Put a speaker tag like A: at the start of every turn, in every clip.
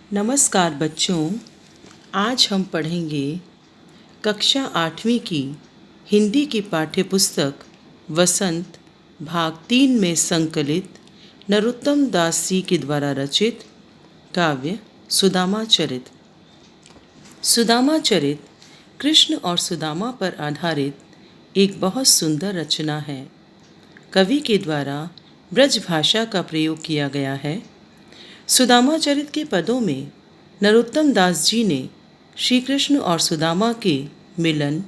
A: नमस्कार बच्चों, आज हम पढ़ेंगे कक्षा 8वीं की हिंदी की पाठ्य पुस्तक वसंत भाग 3 में संकलित नरोत्तम दास जी के द्वारा रचित काव्य सुदामा चरित। सुदामा चरित कृष्ण और सुदामा पर आधारित एक बहुत सुंदर रचना है। कवि के द्वारा ब्रज भाषा का प्रयोग किया गया है। सुदामा चरित के पदों में नरोत्तम दास जी ने श्री कृष्ण और सुदामा के मिलन,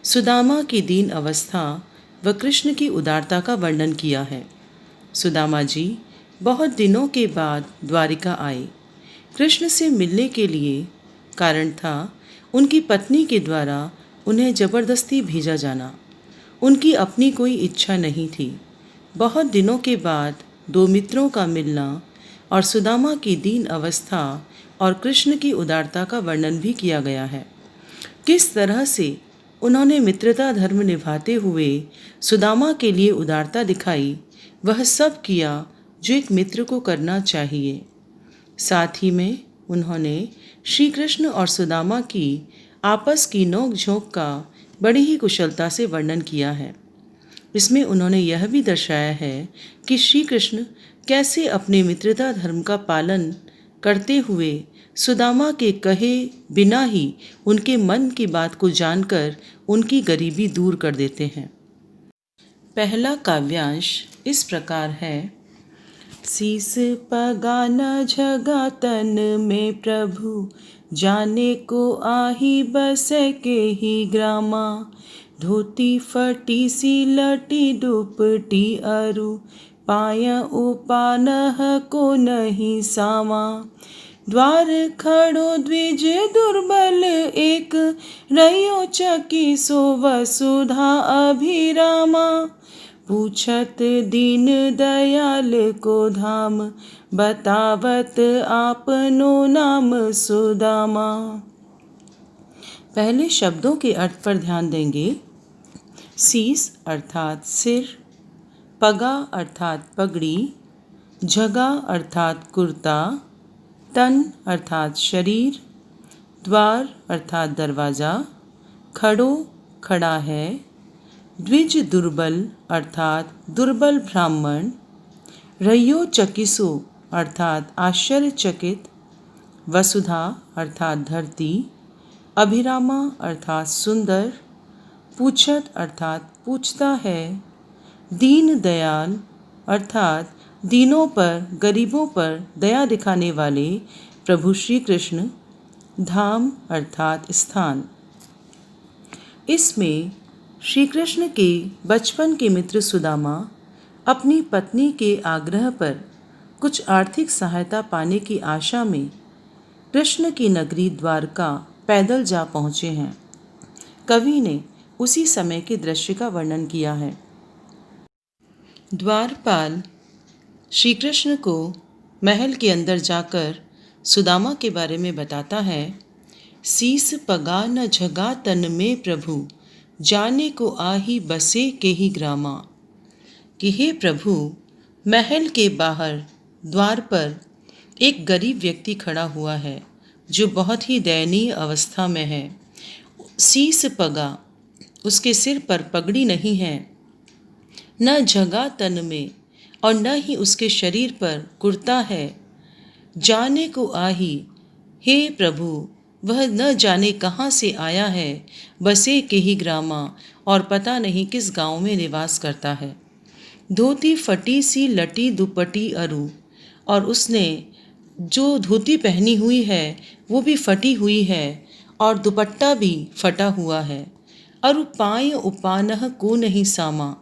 A: सुदामा की दीन अवस्था व कृष्ण की उदारता का वर्णन किया है। सुदामा जी बहुत दिनों के बाद द्वारिका आए। कृष्ण से मिलने के लिए कारण था उनकी पत्नी के द्वारा उन्हें जबरदस्ती भेजा जाना। उनकी अपनी कोई इच्छा नहीं थी। बहुत दिनों के बाद दो मित्रों का मिलना और सुदामा की दीन अवस्था और कृष्ण की उदारता का वर्णन भी किया गया है। किस तरह से उन्होंने मित्रता धर्म निभाते हुए सुदामा के लिए उदारता दिखाई, वह सब किया जो एक मित्र को करना चाहिए। साथ ही में उन्होंने श्री कृष्ण और सुदामा की आपस की नोक झोंक का बड़ी ही कुशलता से वर्णन किया है। इसमें उन्होंने यह भी दर्शाया है कि श्री कृष्ण कैसे अपने मित्रता धर्म का पालन करते हुए सुदामा के कहे बिना ही उनके मन की बात को जानकर उनकी गरीबी दूर कर देते हैं। पहला काव्यांश इस प्रकार है। शीस पगा न झगा तन में प्रभु, जाने को आही बस के ही ग्रामा। धोती फटी सी लटी दुपटी अरु, पाया उपानह को नहीं सामा। द्वार खड़ो द्विज दुर्बल एक, रयो चकी सो वसुधा अभिरामा। पूछत दीन दयाल को धाम, बतावत आपनो नाम सुदामा। पहले शब्दों के अर्थ पर ध्यान देंगे। शीस अर्थात सिर, पगा अर्थात पगड़ी, झगा अर्थात कुर्ता, तन अर्थात शरीर, द्वार अर्थात दरवाज़ा, खड़ो खड़ा है, द्विज दुर्बल अर्थात दुर्बल ब्राह्मण, रयो चकिसो अर्थात आश्चर्यचकित, वसुधा अर्थात धरती, अभिरामा अर्थात सुंदर, पूछत अर्थात पूछता है, दीन दयाल अर्थात दीनों पर गरीबों पर दया दिखाने वाले प्रभु श्री कृष्ण, धाम अर्थात स्थान। इसमें श्री कृष्ण के बचपन के मित्र सुदामा अपनी पत्नी के आग्रह पर कुछ आर्थिक सहायता पाने की आशा में कृष्ण की नगरी द्वारका पैदल जा पहुँचे हैं। कवि ने उसी समय के दृश्य का वर्णन किया है। द्वारपाल श्री कृष्ण को महल के अंदर जाकर सुदामा के बारे में बताता है। शीस पगा न झगा तन में प्रभु, जाने को आही बसे के ही ग्रामा। कि हे प्रभु, महल के बाहर द्वार पर एक गरीब व्यक्ति खड़ा हुआ है जो बहुत ही दयनीय अवस्था में है। शीस पगा, उसके सिर पर पगड़ी नहीं है, न झगा तन में और न ही उसके शरीर पर कुर्ता है। जाने को आही, हे प्रभु, वह न जाने कहाँ से आया है, बसे के ही ग्रामा, और पता नहीं किस गांव में निवास करता है। धोती फटी सी लटी दुपटी अरु, और उसने जो धोती पहनी हुई है वो भी फटी हुई है और दुपट्टा भी फटा हुआ है। अरु पाय उपानह को नहीं सामा,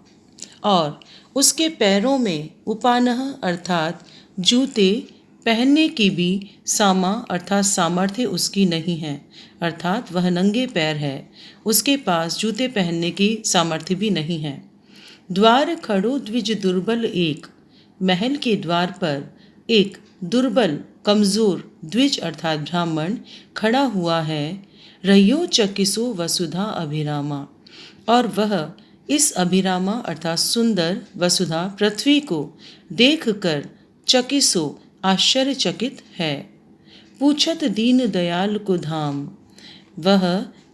A: और उसके पैरों में उपानह अर्थात जूते पहनने की भी सामा अर्थात सामर्थ्य उसकी नहीं है, अर्थात वह नंगे पैर है, उसके पास जूते पहनने की सामर्थ्य भी नहीं है। द्वार खड़ो द्विज दुर्बल एक, महल के द्वार पर एक दुर्बल कमज़ोर द्विज अर्थात ब्राह्मण खड़ा हुआ है। रयो चकिसो वसुधा अभिरामा, और वह इस अभिरामा अर्थात सुंदर वसुधा पृथ्वी को देखकर चकिसो आश्चर्यचकित है। पूछत दीन दयाल को धाम। वह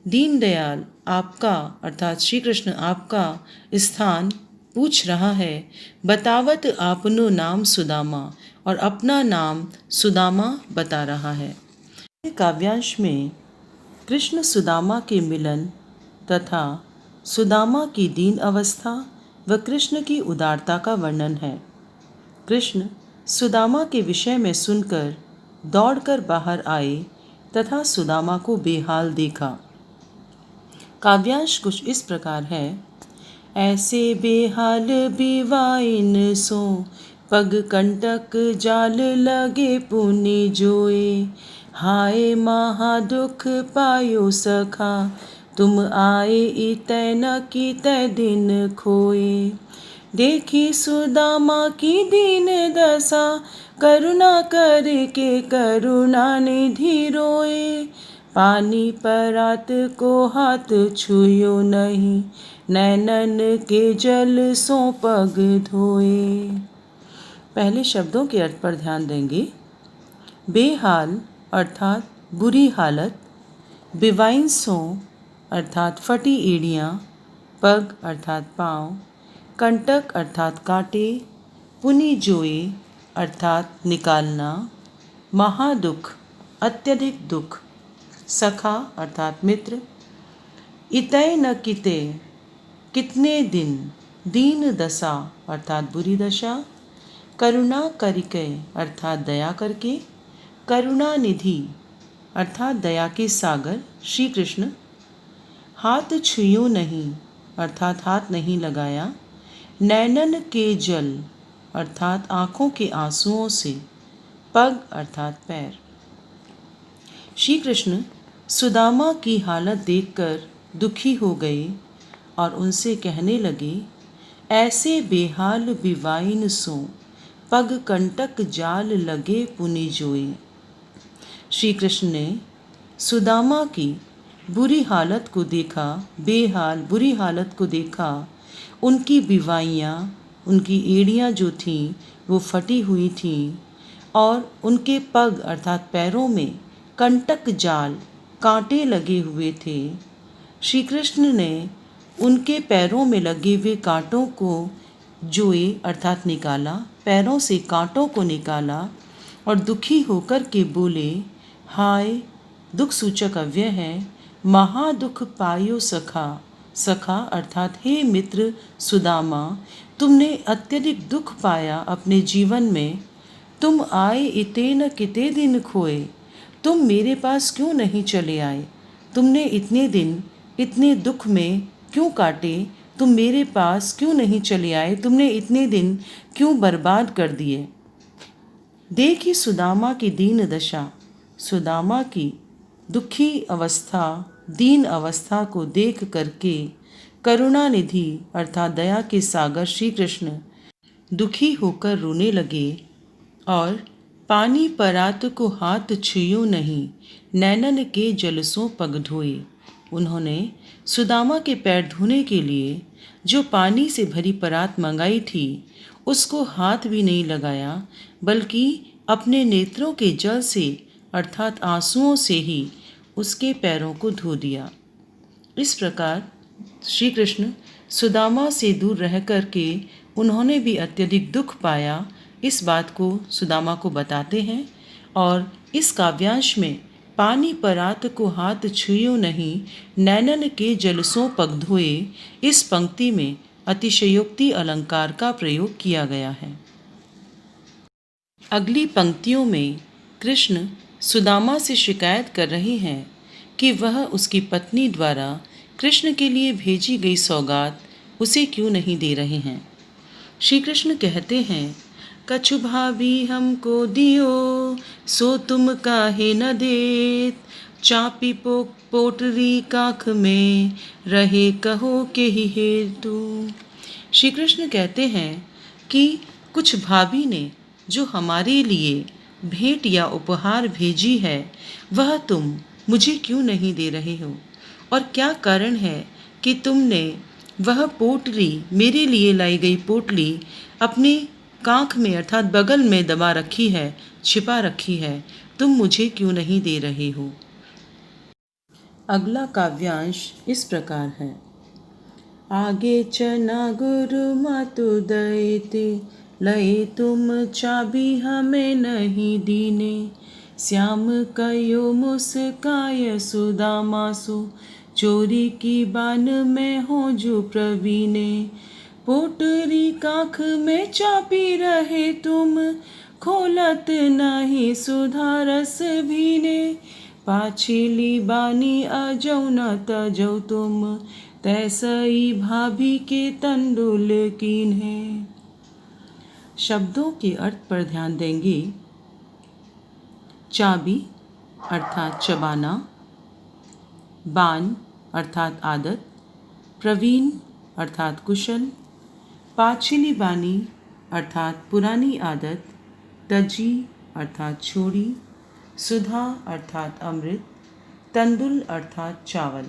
A: दीन दयाल आपका अर्थात श्री कृष्ण आपका स्थान पूछ रहा है। बतावत आपनो नाम सुदामा, और अपना नाम सुदामा बता रहा है। काव्यांश में कृष्ण सुदामा के मिलन तथा सुदामा की दीन अवस्था व कृष्ण की उदारता का वर्णन है। कृष्ण सुदामा के विषय में सुनकर दौड़कर बाहर आए तथा सुदामा को बेहाल देखा। काव्यांश कुछ इस प्रकार है। ऐसे बेहाल बिवाइन सो, पग कंटक जाल लगे पुनि जोए। हाय महा दुख पायो सखा, तुम आए इतै न कीतै दिन खोए। देखी सुदामा की दीन दशा, करुणा करके करुणा निधि रोए। पानी परात को हाथ छुयो नहीं, नैनन के जल सो पग धोए। पहले शब्दों के अर्थ पर ध्यान देंगे। बेहाल अर्थात बुरी हालत, बिवाइन सो अर्थात फटी एड़ियाँ, पग अर्थात पाँव, कंटक अर्थात कांटे, पुनि जोए अर्थात निकालना, महादुख अत्यधिक दुख, सखा अर्थात मित्र, इतै न किते कितने दिन, दीन दशा अर्थात बुरी दशा, करुणा करिके अर्थात दया करके, करुणा निधि अर्थात दया के सागर श्री कृष्ण, हाथ छुयो नहीं अर्थात हाथ नहीं लगाया, नैनन के जल अर्थात आँखों के आंसुओं से, पग अर्थात पैर। श्री कृष्ण सुदामा की हालत देखकर दुखी हो गए और उनसे कहने लगे, ऐसे बेहाल बिवाइन सो, पग कंटक जाल लगे पुनि जोए। श्री कृष्ण ने सुदामा की बुरी हालत को देखा, बेहाल बुरी हालत को देखा। उनकी बिवाइयाँ, उनकी एड़ियाँ जो थीं वो फटी हुई थीं और उनके पग अर्थात पैरों में कंटक जाल कांटे लगे हुए थे। श्री कृष्ण ने उनके पैरों में लगे हुए कांटों को जोए अर्थात निकाला, पैरों से कांटों को निकाला और दुखी होकर के बोले, हाय दुख सूचक अव्यय है, महादुख पायो सखा। सखा अर्थात हे मित्र सुदामा, तुमने अत्यधिक दुख पाया अपने जीवन में। तुम आए इते न किते दिन खोए, तुम मेरे पास क्यों नहीं चले आए। तुमने इतने दिन इतने दुख में क्यों काटे, तुम मेरे पास क्यों नहीं चले आए, तुमने इतने दिन क्यों बर्बाद कर दिए। देखी सुदामा की दीन दशा, सुदामा की दुखी अवस्था, दीन अवस्था को देख करके करुणा निधि अर्थात दया के सागर श्री कृष्ण दुखी होकर रोने लगे और पानी परात को हाथ छुयो नहीं, नैनन के जलसों पग धोए। उन्होंने सुदामा के पैर धोने के लिए जो पानी से भरी परात मंगाई थी उसको हाथ भी नहीं लगाया, बल्कि अपने नेत्रों के जल से अर्थात आंसुओं से ही उसके पैरों को धो दिया। इस प्रकार श्री कृष्ण सुदामा से दूर रह कर के उन्होंने भी अत्यधिक दुख पाया, इस बात को सुदामा को बताते हैं। और इस काव्यांश में पानी परात को हाथ छुयो नहीं, नैनन के जलसों पग धोए, इस पंक्ति में अतिशयोक्ति अलंकार का प्रयोग किया गया है। अगली पंक्तियों में कृष्ण सुदामा से शिकायत कर रहे हैं कि वह उसकी पत्नी द्वारा कृष्ण के लिए भेजी गई सौगात उसे क्यों नहीं दे रहे हैं। श्री कृष्ण कहते हैं, कछु भाभी हमको दियो, सो तुम काहे न देत। चापी पोटरी काख में, रहे कहो के ही हेतु। श्री कृष्ण कहते हैं कि कुछ भाभी ने जो हमारे लिए भेंट या उपहार भेजी है वह तुम मुझे क्यों नहीं दे रहे हो, और क्या कारण है कि तुमने वह पोटली, मेरे लिए लाई गई पोटली अपने कांख में अर्थात बगल में दबा रखी है, छिपा रखी है। तुम मुझे क्यों नहीं दे रहे हो। अगला काव्यांश इस प्रकार है। आगे चना गुरु मातु दैते, लए तुम चाबी हमें नहीं दीने। श्याम कयो मुस्काय सुदामासु, चोरी की बान में हो जो प्रवीणे। पोटरी काख में चापी रहे तुम, खोलत नहीं सुधारस भीने। पाछिली बानी अजौ न तजौ तुम, तैसई भाभी के तंडुल कीन्हे। शब्दों के अर्थ पर ध्यान देंगे। चाबी अर्थात चबाना, बान अर्थात आदत, प्रवीण अर्थात कुशल, पाछिली बानी अर्थात पुरानी आदत, तजी अर्थात छोड़ी, सुधा अर्थात अमृत, तंदुल अर्थात चावल।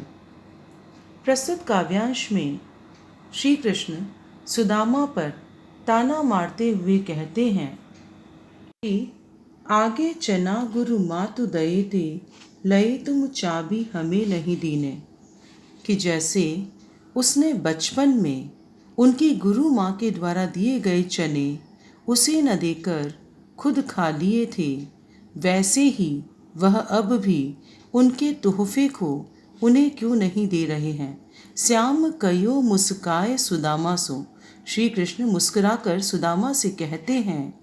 A: प्रस्तुत काव्यांश में श्री कृष्ण सुदामा पर ताना मारते हुए कहते हैं कि आगे चना गुरु मातु दयेते, लए तुम चाबी हमें नहीं दीने। कि जैसे उसने बचपन में उनकी गुरु माँ के द्वारा दिए गए चने उसे न देकर खुद खा लिए थे, वैसे ही वह अब भी उनके तोहफे को उन्हें क्यों नहीं दे रहे हैं। श्याम कयो मुस्काए सुदामा सो, श्री कृष्ण मुस्कुराकर सुदामा से कहते हैं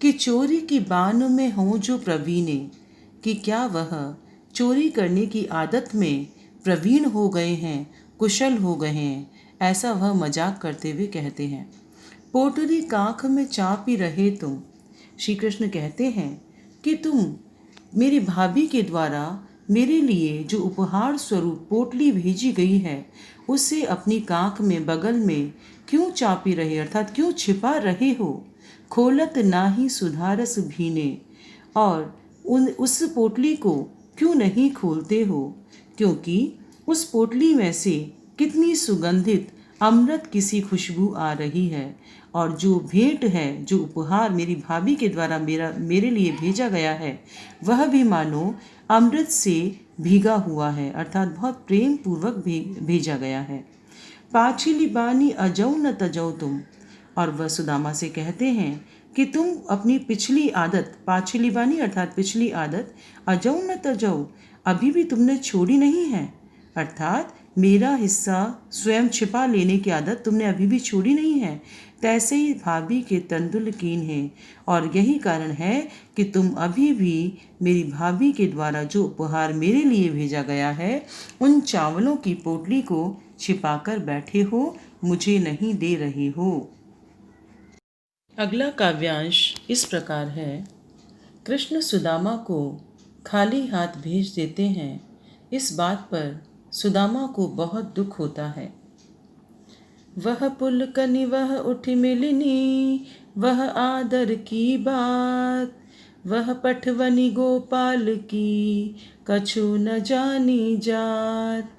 A: कि चोरी की बान में हों जो प्रवीणे, कि क्या वह चोरी करने की आदत में प्रवीण हो गए हैं, कुशल हो गए हैं। ऐसा वह मजाक करते हुए कहते हैं। पोटरी काख में चापी रहे तुम, श्री कृष्ण कहते हैं कि तुम मेरी भाभी के द्वारा मेरे लिए जो उपहार स्वरूप पोटली भेजी गई है उसे अपनी काख में बगल में क्यों चापी रहे अर्थात क्यों छिपा रहे हो। खोलत नाही सुधारस भीने, और उस पोटली को क्यों नहीं खोलते हो, क्योंकि उस पोटली में से कितनी सुगंधित अमृत किसी खुशबू आ रही है। और जो भेंट है, जो उपहार मेरी भाभी के द्वारा मेरे लिए भेजा गया है, वह भी मानो अमृत से भीगा हुआ है, अर्थात बहुत प्रेम पूर्वक भेजा गया है। पाछिली बानी अजौ न तजौ तुम, और वह सुदामा से कहते हैं कि तुम अपनी पिछली आदत, पाछिली बानी अर्थात पिछली आदत, अजौ न तजौ अभी भी तुमने छोड़ी नहीं है, अर्थात मेरा हिस्सा स्वयं छिपा लेने की आदत तुमने अभी भी छोड़ी नहीं है। तैसे ही भाभी के तंदुल कीन है, और यही कारण है कि तुम अभी भी मेरी भाभी के द्वारा जो उपहार मेरे लिए भेजा गया है उन चावलों की पोटली को छिपाकर बैठे हो, मुझे नहीं दे रहे हो। अगला काव्यांश इस प्रकार है। कृष्ण सुदामा को खाली हाथ भेज देते हैं। इस बात पर सुदामा को बहुत दुख होता है। वह पुलकनी वह उठी मिलनी, वह आदर की बात, वह पठवनी गोपाल की कछु न जानी जात।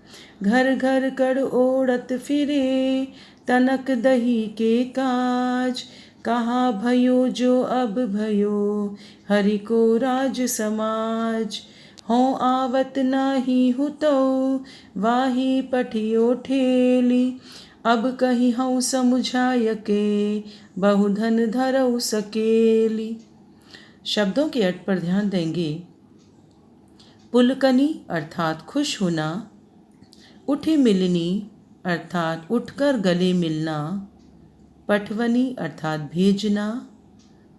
A: घर घर कर ओढ़त फिरे तनक दही के काज, कहाँ भयो जो अब भयो हरि को राज समाज। हों आवत नाही हुतो वाही पठियो ठेली, अब कही हूँ समुझाय के बहुधन धरऊ सकेली। शब्दों के अर्थ पर ध्यान देंगे। पुलकनी अर्थात खुश होना, उठी मिलनी अर्थात उठकर गले मिलना, पठवनी अर्थात भेजना,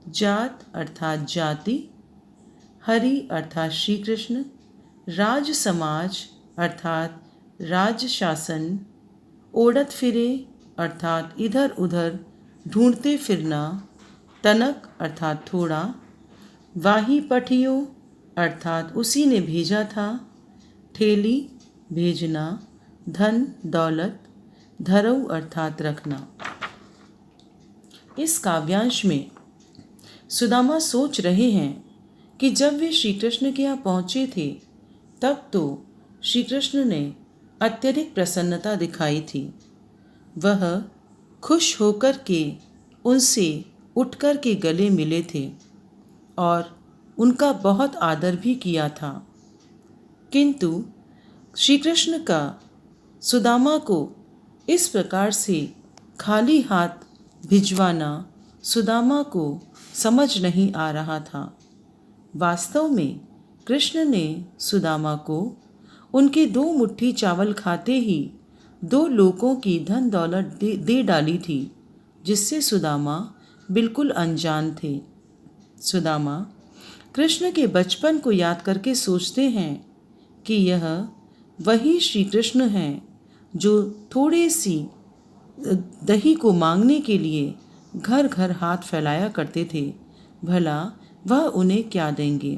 A: जात अर्थात जाति, हरि अर्थात श्री कृष्ण, राज समाज अर्थात राज शासन, ओढ़त फिरे अर्थात इधर उधर ढूंढते फिरना, तनक अर्थात थोड़ा, वाही पठियो अर्थात उसी ने भेजा था, ठेली भेजना, धन दौलत, धरऊ अर्थात रखना। इस काव्यांश में सुदामा सोच रहे हैं कि जब वे श्री कृष्ण के यहाँ पहुँचे थे तब तो श्री कृष्ण ने अत्यधिक प्रसन्नता दिखाई थी। वह खुश होकर के उनसे उठकर के गले मिले थे, और उनका बहुत आदर भी किया था। किंतु श्री कृष्ण का सुदामा को इस प्रकार से खाली हाथ भिजवाना सुदामा को समझ नहीं आ रहा था। वास्तव में कृष्ण ने सुदामा को उनके 2 मुट्ठी चावल खाते ही 2 लोगों की धन दौलत दे डाली थी, जिससे सुदामा बिल्कुल अनजान थे। सुदामा कृष्ण के बचपन को याद करके सोचते हैं कि यह वही श्री कृष्ण हैं जो थोड़ी सी दही को मांगने के लिए घर घर हाथ फैलाया करते थे। भला वह उन्हें क्या देंगे।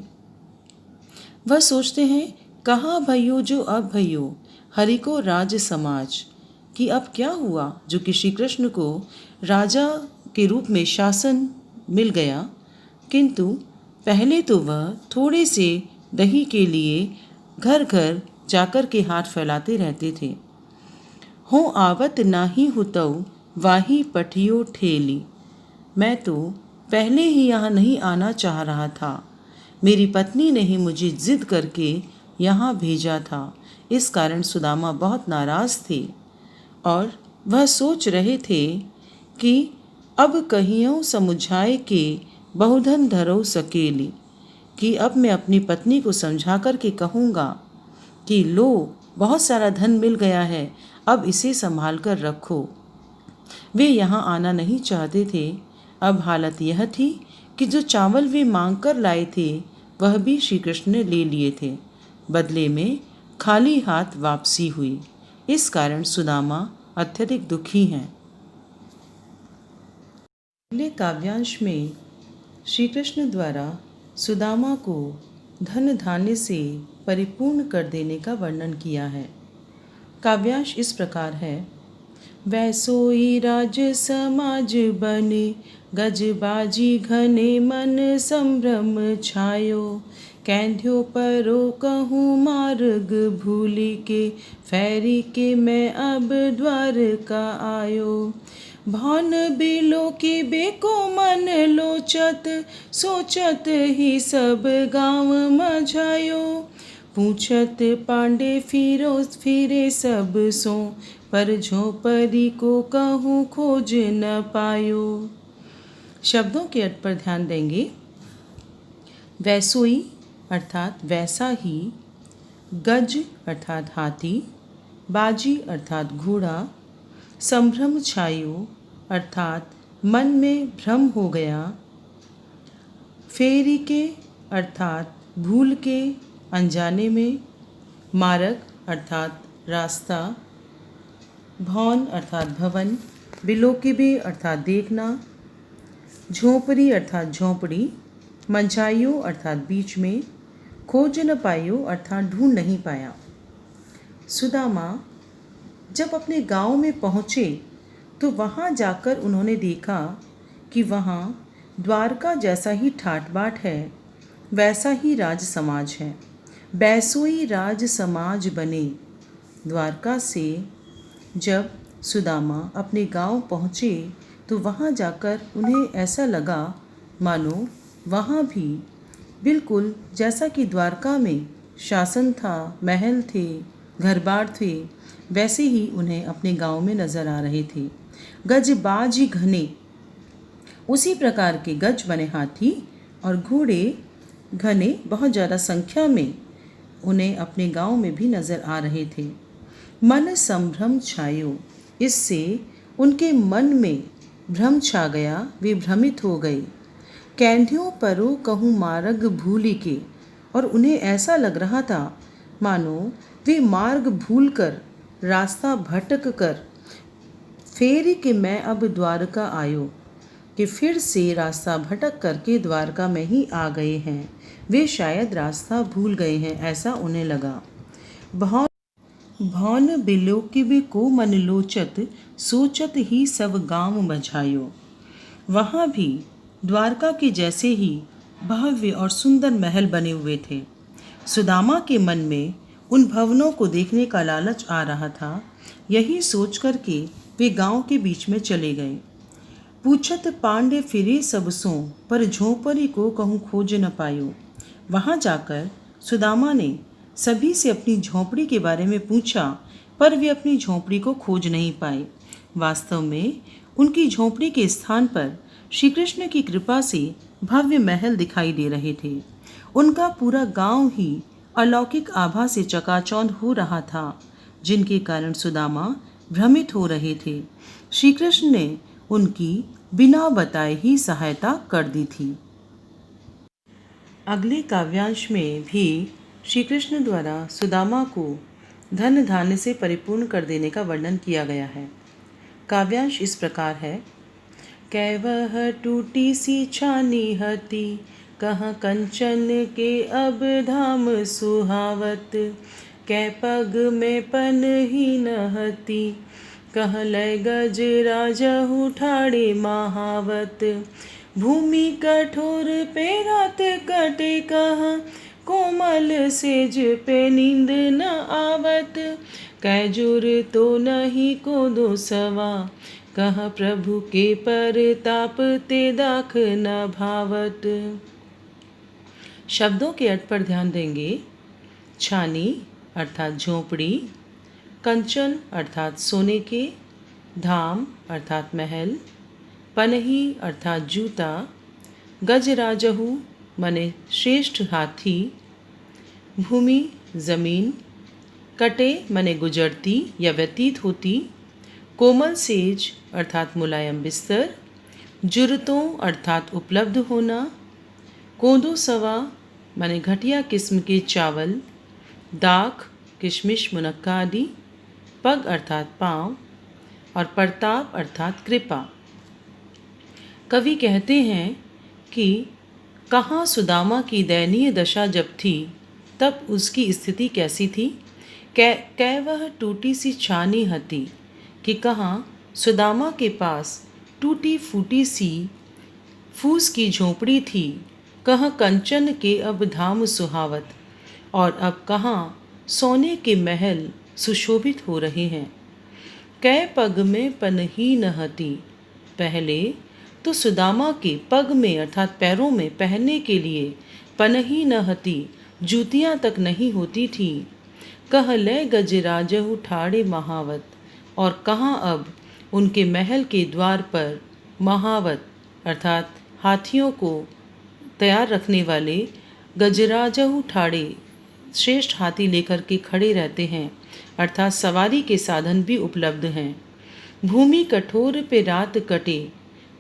A: वह सोचते हैं, कहाँ भयो जो अब भयो, हरि को राज समाज, कि अब क्या हुआ जो कि श्री कृष्ण को राजा के रूप में शासन मिल गया, किंतु पहले तो वह थोड़े से दही के लिए घर घर जाकर के हाथ फैलाते रहते थे। हो आवत नाही हुतऊ वाही पठियो ठेली, मैं तो पहले ही यहाँ नहीं आना चाह रहा था, मेरी पत्नी ने ही मुझे जिद करके यहाँ भेजा था। इस कारण सुदामा बहुत नाराज़ थे और वह सोच रहे थे कि अब कहियों समुझाए के बहुधन धरो सकेली, कि अब मैं अपनी पत्नी को समझा कर के कहूँगा कि लो बहुत सारा धन मिल गया है, अब इसे संभाल कर रखो। वे यहाँ आना नहीं चाहते थे। अब हालत यह थी कि जो चावल वे मांग कर लाए थे वह भी श्री कृष्ण ने ले लिए थे। बदले में खाली हाथ वापसी हुई। इस कारण सुदामा अत्यधिक दुखी हैं। पहले काव्यांश में श्री कृष्ण द्वारा सुदामा को धन धान्य से परिपूर्ण कर देने का वर्णन किया है। काव्यांश इस प्रकार है। वैसोई राज समाज बने, गजबाजी घने मन संभ्रम छायो, कैंध्यो परो कहूँ मार्ग भूली के, फेरी के मैं अब द्वारका आयो। भान बिलो के बेको मन लोचत, सोचत ही सब गाँव मझायो, पूछत पांडे फिरे सब सो, पर झोपड़ी को कहूँ खोज न पायो। शब्दों के अर्थ पर ध्यान देंगे। वैसोई अर्थात वैसा ही, गज अर्थात हाथी, बाजी अर्थात घोड़ा, संभ्रम छायो अर्थात मन में भ्रम हो गया, फेरी के अर्थात भूल के अनजाने में, मार्ग अर्थात रास्ता, भवन अर्थात भवन, बिलोकिबे अर्थात देखना, झोपड़ी अर्थात झोंपड़ी, मंझाइयो अर्थात बीच में, खोज न पायो अर्थात ढूंढ नहीं पाया। सुदामा जब अपने गांव में पहुँचे तो वहाँ जाकर उन्होंने देखा कि वहाँ द्वारका जैसा ही ठाट बाट है, वैसा ही राज समाज है। बैसोई राज समाज बने। द्वारका से जब सुदामा अपने गांव पहुँचे तो वहाँ जाकर उन्हें ऐसा लगा मानो वहाँ भी बिल्कुल जैसा कि द्वारका में शासन था, महल थे, घर बार थे, वैसे ही उन्हें अपने गांव में नज़र आ रहे थे। गजबाजी घने, उसी प्रकार के गज बने हाथी और घोड़े घने बहुत ज़्यादा संख्या में उन्हें अपने गांव में भी नज़र आ रहे थे। मन संभ्रम छायो, इससे उनके मन में भ्रम छा गया, वे भ्रमित हो गए। कैंध्यों परो कहूँ मार्ग भूली के, और उन्हें ऐसा लग रहा था मानो वे मार्ग भूलकर, रास्ता भटक कर, फेरी के मैं अब द्वारका आयो, कि फिर से रास्ता भटक करके द्वारका में ही आ गए हैं। वे शायद रास्ता भूल गए हैं, ऐसा उन्हें लगा। भौन बिलोकिबे को मन लोचत, सोचत ही सब गाँव मझायो। वहाँ भी द्वारका के जैसे ही भव्य और सुंदर महल बने हुए थे। सुदामा के मन में उन भवनों को देखने का लालच आ रहा था। यही सोच कर के वे गांव के बीच में चले गए। पूछत पांडे फिरे सब सों, पर झोंपड़ी को कहूँ खोज न पायो। वहाँ जाकर सुदामा ने सभी से अपनी झोंपड़ी के बारे में पूछा, पर वे अपनी झोंपड़ी को खोज नहीं पाए। वास्तव में उनकी झोंपड़ी के स्थान पर श्री कृष्ण की कृपा से भव्य महल दिखाई दे रहे थे। उनका पूरा गांव ही अलौकिक आभा से चकाचौंध हो रहा था, जिनके कारण सुदामा भ्रमित हो रहे थे। श्री कृष्ण ने उनकी बिना बताए ही सहायता कर दी थी। अगले काव्यांश में भी श्री कृष्ण द्वारा सुदामा को धन धान्य से परिपूर्ण कर देने का वर्णन किया गया है। काव्यांश इस प्रकार है। कैवह टूटी सी छानी हती, कहाँ कंचन के अब धाम सुहावत। कै पग में पन ही न हती, कह लय गज राजहु ठाड़े महावत। भूमि कठोर पे रात कटे, कहाँ कोमल सेज पे नींद न आवत। कैजुर तो नहीं को दो सवा, कह प्रभु के परताप ते दाख न भावत। शब्दों के अर्थ पर ध्यान देंगे। छानी अर्थात झोंपड़ी, कंचन अर्थात सोने के, धाम अर्थात महल, पनही अर्थात जूता, गजराजहु मने श्रेष्ठ हाथी, भूमि जमीन, कटे मने गुजरती या व्यतीत होती, कोमल सेज अर्थात मुलायम बिस्तर, जुरतों अर्थात उपलब्ध होना, कोदो सवा मने घटिया किस्म के चावल, दाख किशमिश मुनक्का आदि, पग अर्थात पाँव और प्रताप अर्थात कृपा। कवि कहते हैं कि कहाँ सुदामा की दयनीय दशा जब थी तब उसकी स्थिति कैसी थी। कै वह टूटी सी छानी हती, कि कहाँ सुदामा के पास टूटी फूटी सी फूस की झोंपड़ी थी। कहाँ कंचन के अब धाम सुहावत, और अब कहाँ सोने के महल सुशोभित हो रहे हैं। कै पग में पनही न हती, पहले तो सुदामा के पग में अर्थात पैरों में पहनने के लिए पनही न हती, जूतियाँ तक नहीं होती थी। कह लय गजराजहु ठाड़े महावत, और कहाँ अब उनके महल के द्वार पर महावत अर्थात हाथियों को तैयार रखने वाले गजराजहु ठाड़े श्रेष्ठ हाथी लेकर के खड़े रहते हैं, अर्थात सवारी के साधन भी उपलब्ध हैं। भूमि कठोर पे रात कटे,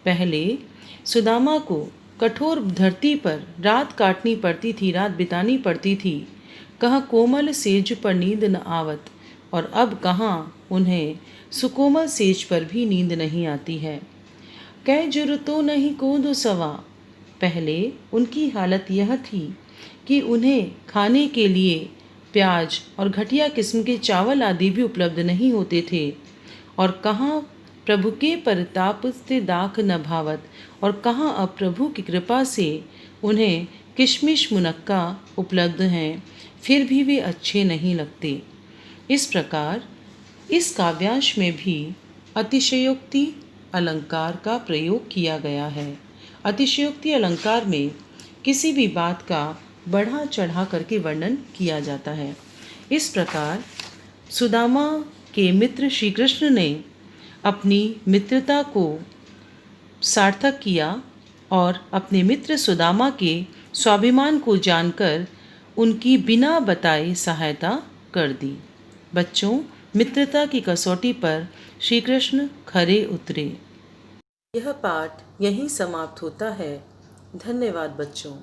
A: पहले सुदामा को कठोर धरती पर रात काटनी पड़ती थी, रात बितानी पड़ती थी। कहाँ कोमल सेज पर नींद न आवत, और अब कहाँ उन्हें सुकोमल सेज पर भी नींद नहीं आती है। कै जुरतो नहीं कोदो सवा, पहले उनकी हालत यह थी कि उन्हें खाने के लिए प्याज और घटिया किस्म के चावल आदि भी उपलब्ध नहीं होते थे। और कहाँ प्रभु के परताप से दाख न भावत, और कहाँ अब प्रभु की कृपा से उन्हें किशमिश मुनक्का उपलब्ध हैं, फिर भी वे अच्छे नहीं लगते। इस प्रकार इस काव्यांश में भी अतिशयोक्ति अलंकार का प्रयोग किया गया है। अतिशयोक्ति अलंकार में किसी भी बात का बढ़ा चढ़ा करके वर्णन किया जाता है। इस प्रकार सुदामा के मित्र श्री कृष्ण ने अपनी मित्रता को सार्थक किया और अपने मित्र सुदामा के स्वाभिमान को जानकर उनकी बिना बताए सहायता कर दी। बच्चों, मित्रता की कसौटी पर श्री कृष्ण खरे उतरे। यह पाठ यहीं समाप्त होता है। धन्यवाद बच्चों।